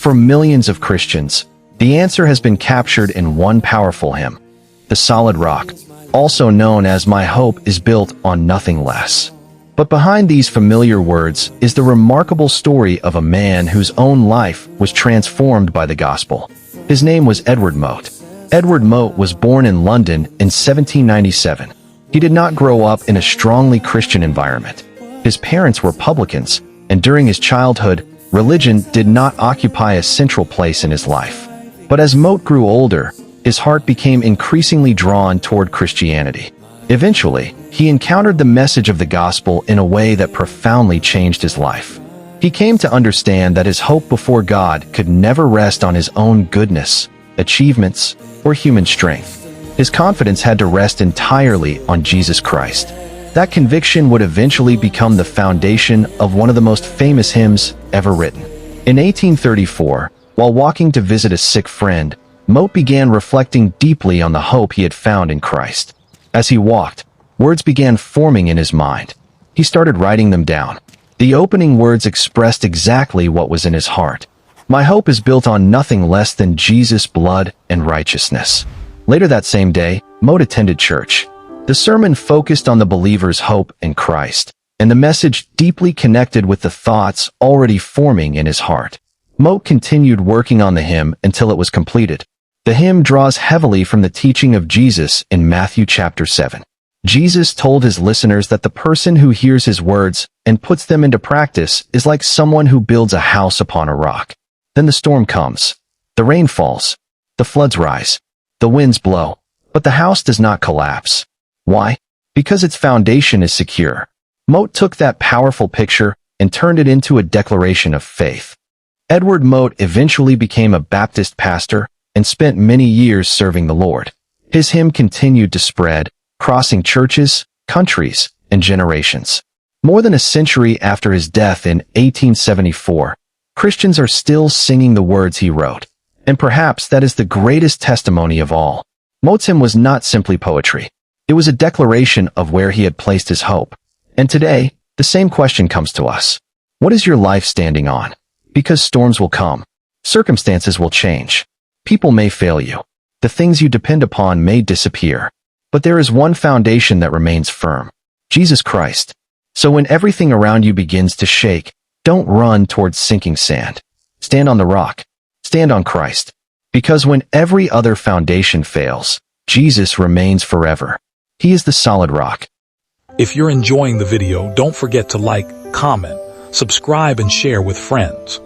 For millions of Christians, the answer has been captured in one powerful hymn, "The Solid Rock," also known as "My Hope is Built on Nothing Less." But behind these familiar words is the remarkable story of a man whose own life was transformed by the gospel. His name was Edward Mote. Edward Mote was born in London in 1797. He did not grow up in a strongly Christian environment. His parents were publicans, and during his childhood, religion did not occupy a central place in his life. But as Mote grew older, his heart became increasingly drawn toward Christianity. Eventually, he encountered the message of the gospel in a way that profoundly changed his life. He came to understand that his hope before God could never rest on his own goodness, achievements, or human strength. His confidence had to rest entirely on Jesus Christ. That conviction would eventually become the foundation of one of the most famous hymns ever written. In 1834, while walking to visit a sick friend, Mote began reflecting deeply on the hope he had found in Christ. As he walked, words began forming in his mind. He started writing them down. The opening words expressed exactly what was in his heart. "My hope is built on nothing less than Jesus' blood and righteousness." Later that same day, Mote attended church. The sermon focused on the believer's hope in Christ, and the message deeply connected with the thoughts already forming in his heart. Mote continued working on the hymn until it was completed. The hymn draws heavily from the teaching of Jesus in Matthew chapter 7. Jesus told his listeners that the person who hears his words and puts them into practice is like someone who builds a house upon a rock. Then the storm comes, the rain falls, the floods rise, the winds blow, but the house does not collapse. Why? Because its foundation is secure. Mote took that powerful picture and turned it into a declaration of faith. Edward Mote eventually became a Baptist pastor and spent many years serving the Lord. His hymn continued to spread, crossing churches, countries, and generations. More than a century after his death in 1874, Christians are still singing the words he wrote. And perhaps that is the greatest testimony of all. Mote's hymn was not simply poetry. It was a declaration of where he had placed his hope. And today, the same question comes to us. What is your life standing on? Because storms will come. Circumstances will change. People may fail you. The things you depend upon may disappear. But there is one foundation that remains firm. Jesus Christ. So when everything around you begins to shake, don't run towards sinking sand. Stand on the rock. Stand on Christ. Because when every other foundation fails, Jesus remains forever. He is the solid rock. If you're enjoying the video, don't forget to like, comment, subscribe, and share with friends.